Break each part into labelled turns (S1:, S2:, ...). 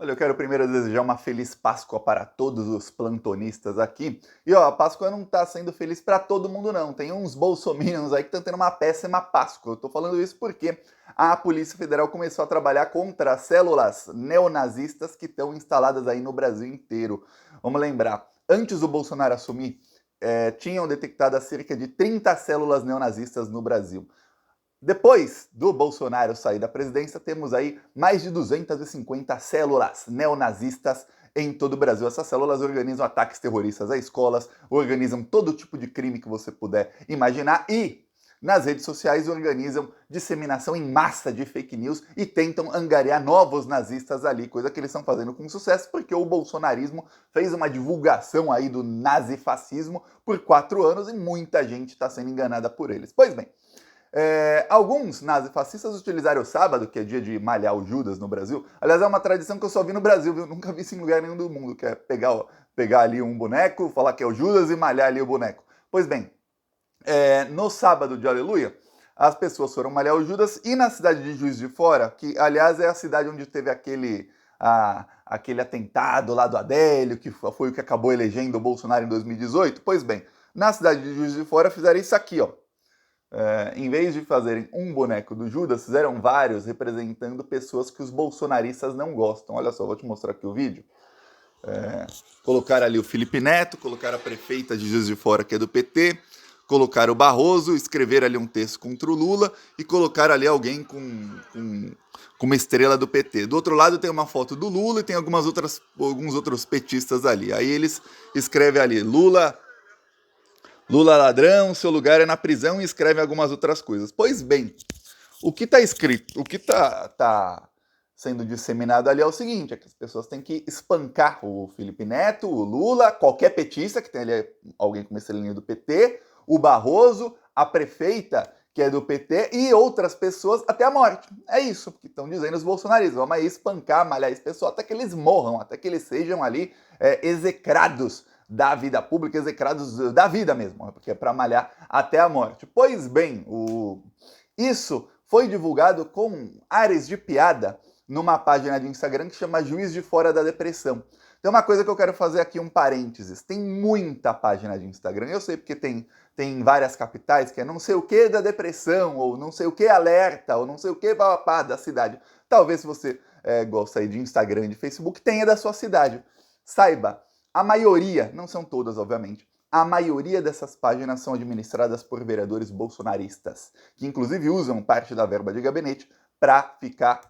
S1: Olha, eu quero primeiro desejar uma feliz Páscoa para todos os plantonistas aqui. E ó, a Páscoa não está sendo feliz para todo mundo não. Tem uns bolsominions aí que estão tendo uma péssima Páscoa. Eu tô falando isso porque a Polícia Federal começou a trabalhar contra as células neonazistas que estão instaladas aí no Brasil inteiro. Vamos lembrar, antes do Bolsonaro assumir, tinham detectado cerca de 30 células neonazistas no Brasil. Depois do Bolsonaro sair da presidência, temos aí mais de 250 células neonazistas em todo o Brasil. Essas células organizam ataques terroristas a escolas, organizam todo tipo de crime que você puder imaginar e, nas redes sociais, organizam disseminação em massa de fake news e tentam angariar novos nazistas ali, coisa que eles estão fazendo com sucesso, porque o bolsonarismo fez uma divulgação aí do nazifascismo por 4 anos e muita gente está sendo enganada por eles. Pois bem, alguns nazifascistas utilizaram o sábado, que é dia de malhar o Judas no Brasil. Aliás, é uma tradição que eu só vi no Brasil, viu? Nunca vi isso em lugar nenhum do mundo, que é pegar ali um boneco, falar que é o Judas e malhar ali o boneco. Pois bem, no sábado de Aleluia, as pessoas foram malhar o Judas e na cidade de Juiz de Fora, que aliás é a cidade onde teve aquele atentado lá do Adélio, que foi o que acabou elegendo o Bolsonaro em 2018. Pois bem, na cidade de Juiz de Fora fizeram isso aqui, ó. Em vez de fazerem um boneco do Judas, fizeram vários representando pessoas que os bolsonaristas não gostam. Olha só, vou te mostrar aqui o vídeo. Colocaram ali o Felipe Neto, colocaram a prefeita de Juiz de Fora, que é do PT, colocaram o Barroso, escreveram ali um texto contra o Lula e colocaram ali alguém com uma estrela do PT. Do outro lado tem uma foto do Lula e tem alguns outros petistas ali. Aí eles escrevem ali, Lula ladrão, seu lugar é na prisão e escreve algumas outras coisas. Pois bem, o que está escrito, o que está sendo disseminado ali é o seguinte, é que as pessoas têm que espancar o Felipe Neto, o Lula, qualquer petista, que tem ali alguém com uma estrelinha do PT, o Barroso, a prefeita, que é do PT, e outras pessoas até a morte. É isso que estão dizendo os bolsonaristas. Vamos aí espancar, malhar esse pessoal até que eles morram, até que eles sejam ali execrados da vida pública, execrados da vida mesmo, porque é para malhar até a morte. Pois bem, isso foi divulgado com ares de piada numa página de Instagram que chama Juiz de Fora da Depressão. Tem uma coisa que eu quero fazer aqui, um parênteses. Tem muita página de Instagram, eu sei porque tem várias capitais que é não sei o que da depressão, ou não sei o que alerta, ou não sei o que papapá da cidade. Talvez se você gosta aí de Instagram e de Facebook, tenha da sua cidade. Saiba, a maioria, não são todas, obviamente, a maioria dessas páginas são administradas por vereadores bolsonaristas, que inclusive usam parte da verba de gabinete para ficar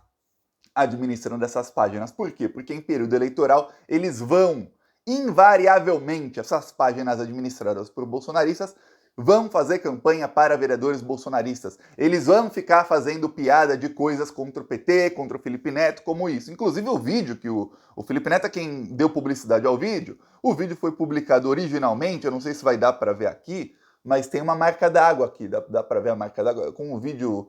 S1: administrando essas páginas. Por quê? Porque em período eleitoral eles vão, invariavelmente, essas páginas administradas por bolsonaristas, vão fazer campanha para vereadores bolsonaristas. Eles vão ficar fazendo piada de coisas contra o PT, contra o Felipe Neto, como isso. Inclusive o vídeo que o Felipe Neto é quem deu publicidade ao vídeo. O vídeo foi publicado originalmente, eu não sei se vai dar para ver aqui, mas tem uma marca d'água aqui, dá para ver a marca d'água com o vídeo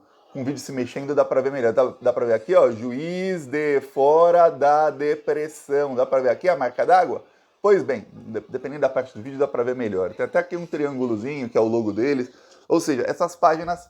S1: se mexendo, dá para ver melhor. Dá para ver aqui, ó, Juiz de Fora da Depressão. Dá para ver aqui a marca d'água? Pois bem, dependendo da parte do vídeo dá para ver melhor. Tem até aqui um triângulozinho, que é o logo deles. Ou seja, essas páginas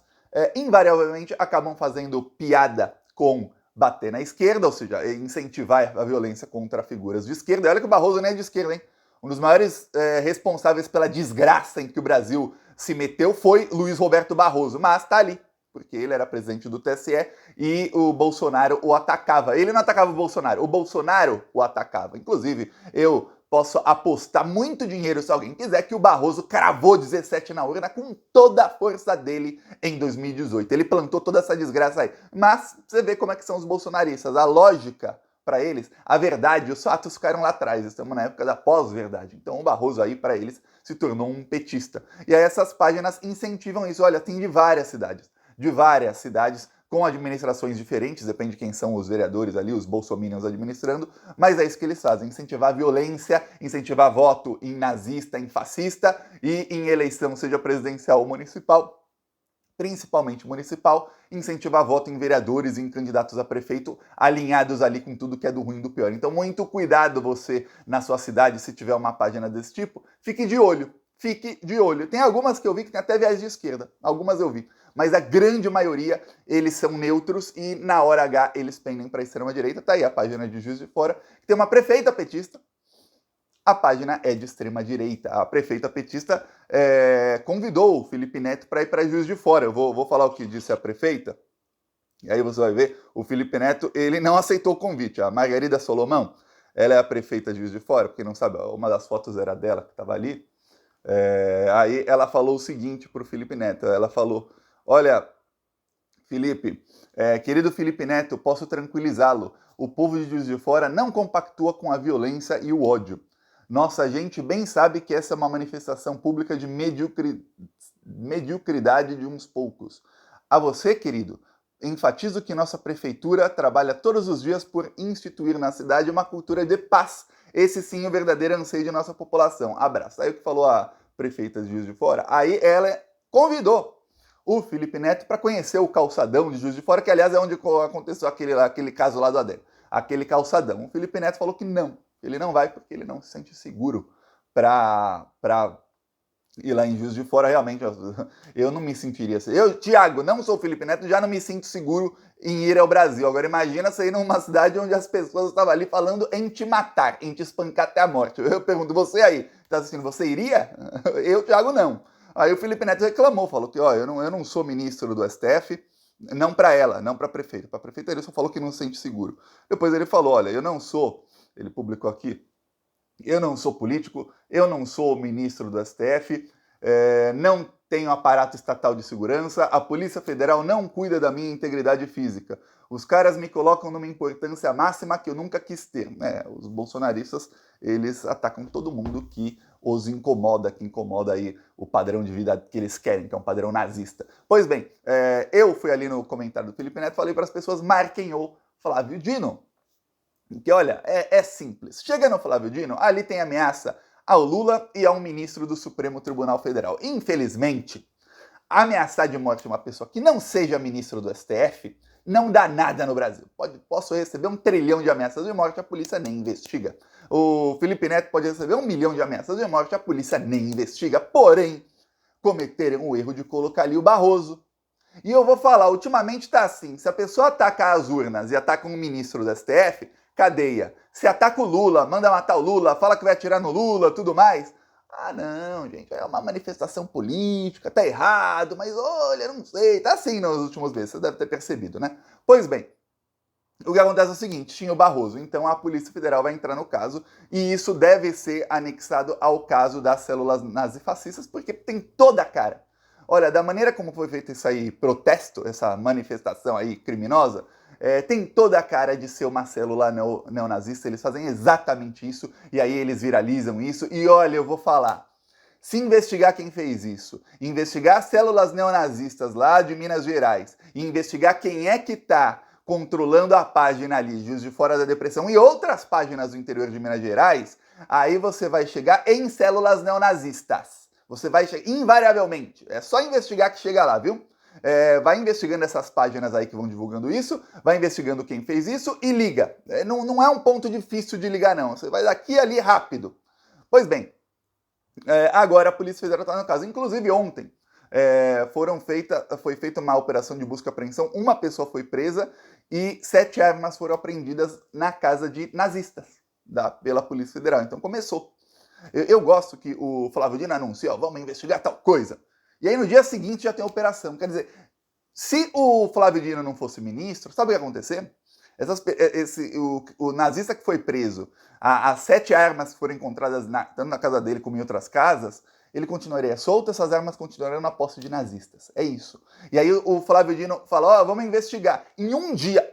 S1: invariavelmente acabam fazendo piada com bater na esquerda, ou seja, incentivar a violência contra figuras de esquerda. E olha que o Barroso nem é de esquerda, hein? Um dos maiores responsáveis pela desgraça em que o Brasil se meteu foi Luiz Roberto Barroso, mas tá ali, porque ele era presidente do TSE e o Bolsonaro o atacava. Ele não atacava o Bolsonaro o atacava. Inclusive, eu posso apostar muito dinheiro, se alguém quiser, que o Barroso cravou 17 na urna com toda a força dele em 2018. Ele plantou toda essa desgraça aí. Mas você vê como é que são os bolsonaristas. A lógica para eles, a verdade, os fatos ficaram lá atrás. Estamos na época da pós-verdade. Então o Barroso aí, para eles, se tornou um petista. E aí essas páginas incentivam isso. Olha, tem de várias cidades com administrações diferentes, depende de quem são os vereadores ali, os bolsominions administrando, mas é isso que eles fazem, incentivar a violência, incentivar voto em nazista, em fascista e em eleição, seja presidencial ou municipal, principalmente municipal, incentivar voto em vereadores e em candidatos a prefeito alinhados ali com tudo que é do ruim e do pior. Então, muito cuidado você na sua cidade, se tiver uma página desse tipo, fique de olho. Fique de olho. Tem algumas que eu vi que tem até viés de esquerda. Algumas eu vi. mas a grande maioria, eles são neutros e na hora H eles pendem para a extrema-direita. Tá aí a página de Juiz de Fora, que tem uma prefeita petista. A página é de extrema-direita. A prefeita petista convidou o Felipe Neto para ir para Juiz de Fora. Eu vou falar o que disse a prefeita. E aí você vai ver, o Felipe Neto, ele não aceitou o convite. A Margarida Solomão, ela é a prefeita de Juiz de Fora, porque não sabe, uma das fotos era dela que estava ali. Aí ela falou o seguinte para o Felipe Neto, ela falou, olha, Felipe, querido Felipe Neto, posso tranquilizá-lo, o povo de Juiz de Fora não compactua com a violência e o ódio. Nossa gente bem sabe que essa é uma manifestação pública de mediocridade de uns poucos. A você, querido, enfatizo que nossa prefeitura trabalha todos os dias por instituir na cidade uma cultura de paz. Esse sim é o verdadeiro anseio de nossa população. Abraço. Aí o que falou a prefeita de Juiz de Fora? Aí ela convidou o Felipe Neto para conhecer o calçadão de Juiz de Fora, que aliás é onde aconteceu aquele caso lá do Adélio. Aquele calçadão. O Felipe Neto falou que não. Ele não vai porque ele não se sente seguro para ir lá em Juiz de Fora. Realmente, eu não me sentiria assim. Eu, Thiago, não sou o Felipe Neto, já não me sinto seguro em ir ao Brasil. Agora imagina você ir numa cidade onde as pessoas estavam ali falando em te matar, em te espancar até a morte. Eu pergunto, você aí, está assistindo, você iria? Eu, Thiago, não. Aí o Felipe Neto reclamou, falou que ó, eu não sou ministro do STF, não para ela, não para a prefeita. Para a prefeita ele só falou que não se sente seguro. Depois ele falou, olha, eu não sou, ele publicou aqui, eu não sou político, eu não sou ministro do STF, não tenho aparato estatal de segurança, a Polícia Federal não cuida da minha integridade física. Os caras me colocam numa importância máxima que eu nunca quis ter. Os bolsonaristas, eles atacam todo mundo que os incomoda, que incomoda aí o padrão de vida que eles querem, que é um padrão nazista. Pois bem, eu fui ali no comentário do Felipe Neto, falei para as pessoas, marquem o Flávio Dino. Que olha, é simples. Chega no Flávio Dino, ali tem ameaça ao Lula e a um ministro do Supremo Tribunal Federal. Infelizmente, ameaçar de morte uma pessoa que não seja ministro do STF não dá nada no Brasil. Posso receber 1 trilhão de ameaças de morte, a polícia nem investiga. O Felipe Neto pode receber 1 milhão de ameaças de morte, a polícia nem investiga. Porém, cometeram o erro de colocar ali o Barroso. E eu vou falar, ultimamente tá assim, se a pessoa ataca as urnas e ataca um ministro do STF, cadeia. Se ataca o Lula, manda matar o Lula, fala que vai atirar no Lula, tudo mais. Ah, não, gente, é uma manifestação política, tá errado, mas olha, não sei, tá assim nos últimos meses, você deve ter percebido, né? Pois bem, o que acontece é o seguinte, tinha o Barroso, então a Polícia Federal vai entrar no caso e isso deve ser anexado ao caso das células nazifascistas, porque tem toda a cara. Olha, da maneira como foi feito esse aí protesto, essa manifestação aí criminosa, tem toda a cara de ser uma célula neonazista, eles fazem exatamente isso, e aí eles viralizam isso, e olha, eu vou falar, se investigar quem fez isso, investigar células neonazistas lá de Minas Gerais, e investigar quem é que tá controlando a página ali, Juiz de Fora da Depressão, e outras páginas do interior de Minas Gerais, aí você vai chegar em células neonazistas. Você vai chegar, invariavelmente, é só investigar que chega lá, viu? Vai investigando essas páginas aí que vão divulgando isso, vai investigando quem fez isso e liga. Não é um ponto difícil de ligar, não. Você vai daqui e ali rápido. Pois bem, agora a Polícia Federal está no caso. Inclusive ontem foi feita uma operação de busca e apreensão, uma pessoa foi presa e 7 armas foram apreendidas na casa de nazistas pela Polícia Federal. Então começou. Eu gosto que o Flávio Dino anuncia, vamos investigar tal coisa. E aí no dia seguinte já tem a operação. Quer dizer, se o Flávio Dino não fosse ministro, sabe o que ia acontecer? O nazista que foi preso, as 7 armas que foram encontradas tanto na casa dele como em outras casas, ele continuaria solto, essas armas continuariam na posse de nazistas. É isso. E aí o Flávio Dino fala, vamos investigar. Em um dia,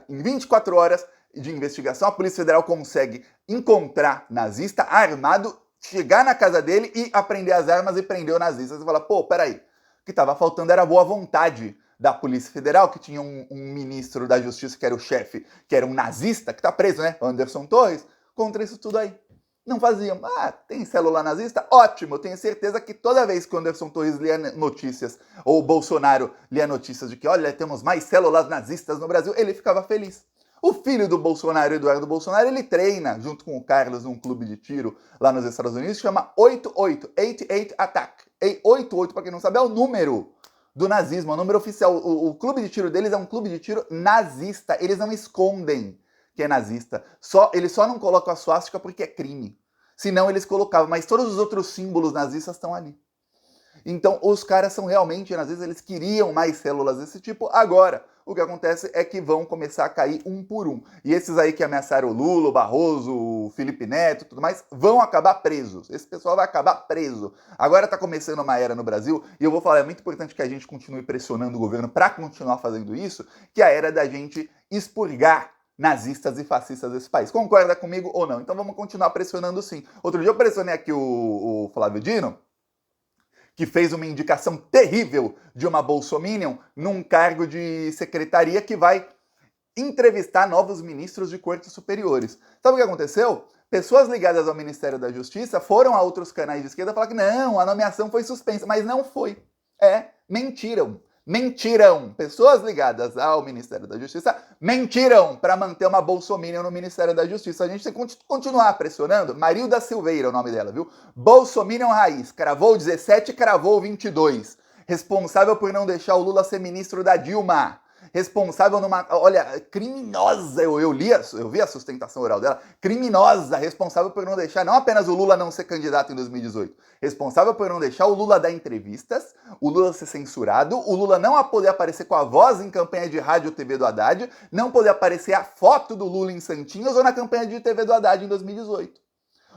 S1: em 24 horas de investigação, a Polícia Federal consegue encontrar nazista armado, chegar na casa dele e apreender as armas e prender o nazista. Você fala, pô, peraí, o que estava faltando era a boa vontade da Polícia Federal, que tinha um ministro da Justiça, que era o chefe, que era um nazista, que está preso, né, Anderson Torres, contra isso tudo aí. Não faziam. Tem célula nazista? Ótimo, eu tenho certeza que toda vez que o Anderson Torres lia notícias, ou o Bolsonaro lia notícias de que, olha, temos mais células nazistas no Brasil, ele ficava feliz. O filho do Bolsonaro, Eduardo Bolsonaro, ele treina junto com o Carlos num clube de tiro lá nos Estados Unidos, chama 88 Attack. 88, para quem não sabe, é o número do nazismo, é o número oficial. O clube de tiro deles é um clube de tiro nazista. Eles não escondem que é nazista. Eles só não colocam a suástica porque é crime. Senão eles colocavam, mas todos os outros símbolos nazistas estão ali. Então, os caras são realmente nazistas, eles queriam mais células desse tipo. Agora, o que acontece é que vão começar a cair um por um. E esses aí que ameaçaram o Lula, o Barroso, o Felipe Neto e tudo mais, vão acabar presos. Esse pessoal vai acabar preso. Agora tá começando uma era no Brasil, e eu vou falar, é muito importante que a gente continue pressionando o governo para continuar fazendo isso, que é a era da gente expurgar nazistas e fascistas desse país. Concorda comigo ou não? Então vamos continuar pressionando sim. Outro dia eu pressionei aqui o Flávio Dino, que fez uma indicação terrível de uma bolsominion num cargo de secretaria que vai entrevistar novos ministros de cortes superiores. Sabe o que aconteceu? Pessoas ligadas ao Ministério da Justiça foram a outros canais de esquerda falar que não, a nomeação foi suspensa, mas não foi. Mentiram. Mentiram. Pessoas ligadas ao Ministério da Justiça mentiram para manter uma bolsominion no Ministério da Justiça. A gente tem que continuar pressionando. Marilda Silveira é o nome dela, viu? Bolsominion raiz. Cravou 17, cravou 22. Responsável por não deixar o Lula ser ministro da Dilma. Responsável numa... Olha, criminosa, eu vi a sustentação oral dela, criminosa, responsável por não deixar não apenas o Lula não ser candidato em 2018, responsável por não deixar o Lula dar entrevistas, o Lula ser censurado, o Lula não poder aparecer com a voz em campanha de rádio ou TV do Haddad, não poder aparecer a foto do Lula em Santinhos ou na campanha de TV do Haddad em 2018.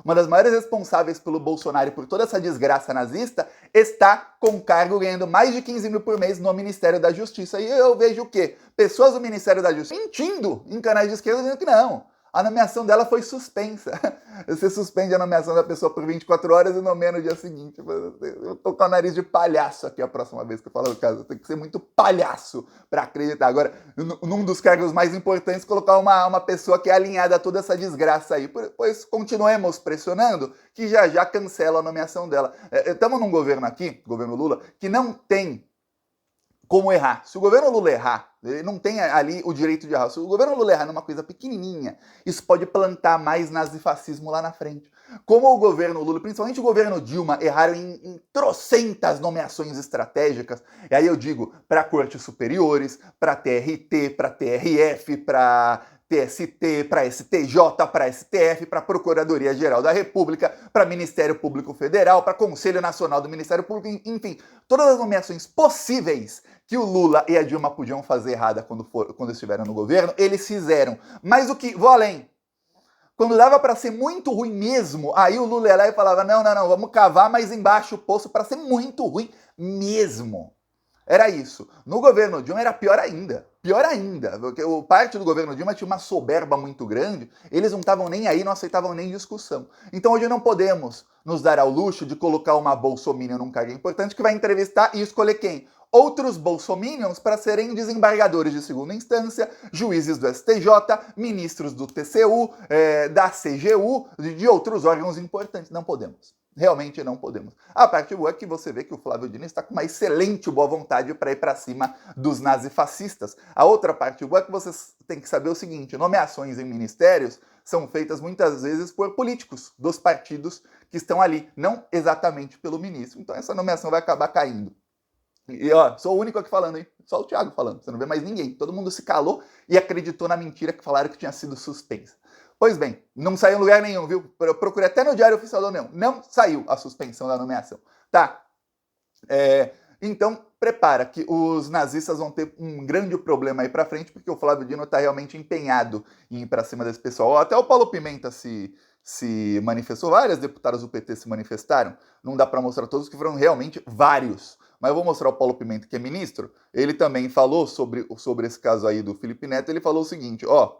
S1: Uma das maiores responsáveis pelo Bolsonaro e por toda essa desgraça nazista está com cargo ganhando mais de 15 mil por mês no Ministério da Justiça. E eu vejo o quê? Pessoas do Ministério da Justiça mentindo em canais de esquerda dizendo que não. A nomeação dela foi suspensa. Você suspende a nomeação da pessoa por 24 horas e nomeia no dia seguinte. Eu tô com o nariz de palhaço aqui a próxima vez que eu falar do caso. Tem que ser muito palhaço para acreditar. Agora, num dos cargos mais importantes, colocar uma pessoa que é alinhada a toda essa desgraça aí. Pois continuemos pressionando que já cancela a nomeação dela. Estamos num governo aqui, governo Lula, que não tem como errar. Se o governo Lula errar, ele não tem ali o direito de errar. Se o governo Lula errar numa coisa pequenininha, isso pode plantar mais nazifascismo lá na frente. Como o governo Lula, principalmente o governo Dilma, erraram em trocentas nomeações estratégicas, e aí eu digo para cortes superiores, para TRT, para TRF, para TST, para STJ, para STF, para Procuradoria-Geral da República, para Ministério Público Federal, para Conselho Nacional do Ministério Público, enfim, todas as nomeações possíveis que o Lula e a Dilma podiam fazer errada quando estiveram no governo, eles fizeram. Mas vou além. Quando dava para ser muito ruim mesmo, aí o Lula ia lá e falava, não, vamos cavar mais embaixo o poço para ser muito ruim mesmo. Era isso. No governo Dilma era pior ainda. Pior ainda, porque parte do governo Dilma tinha uma soberba muito grande, eles não estavam nem aí, não aceitavam nem discussão. Então hoje não podemos nos dar ao luxo de colocar uma bolsominion num cargo importante que vai entrevistar e escolher quem? Outros bolsominions para serem desembargadores de segunda instância, juízes do STJ, ministros do TCU, da CGU, de outros órgãos importantes. Não podemos. Realmente não podemos. A parte boa é que você vê que o Flávio Dino está com uma excelente boa vontade para ir para cima dos nazifascistas. A outra parte boa é que vocês têm que saber o seguinte, nomeações em ministérios são feitas muitas vezes por políticos dos partidos que estão ali, não exatamente pelo ministro. Então essa nomeação vai acabar caindo. E ó, sou o único aqui falando, hein? Só o Thiago falando, você não vê mais ninguém. Todo mundo se calou e acreditou na mentira que falaram que tinha sido suspensa. Pois bem, não saiu em lugar nenhum, viu? Eu procurei até no Diário Oficial da União. Não saiu a suspensão da nomeação. Tá? Então, prepara que os nazistas vão ter um grande problema aí pra frente, porque o Flávio Dino tá realmente empenhado em ir pra cima desse pessoal. Até o Paulo Pimenta se manifestou, vários deputados do PT se manifestaram. Não dá pra mostrar todos, que foram realmente vários. Mas eu vou mostrar o Paulo Pimenta, que é ministro. Ele também falou sobre esse caso aí do Felipe Neto. Ele falou o seguinte, ó...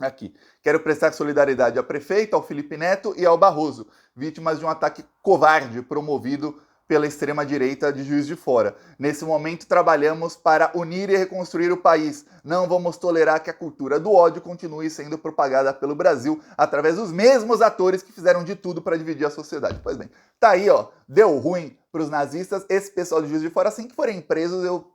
S1: Aqui. Quero prestar solidariedade ao prefeito, ao Felipe Neto e ao Barroso, vítimas de um ataque covarde promovido pela extrema-direita de Juiz de Fora. Nesse momento, trabalhamos para unir e reconstruir o país. Não vamos tolerar que a cultura do ódio continue sendo propagada pelo Brasil através dos mesmos atores que fizeram de tudo para dividir a sociedade. Pois bem, tá aí, ó. Deu ruim para os nazistas. Esse pessoal de Juiz de Fora, assim que forem presos, eu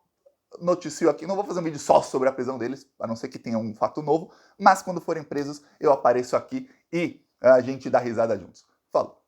S1: noticio aqui, não vou fazer um vídeo só sobre a prisão deles, a não ser que tenha um fato novo, mas quando forem presos, eu apareço aqui e a gente dá risada juntos. Falou!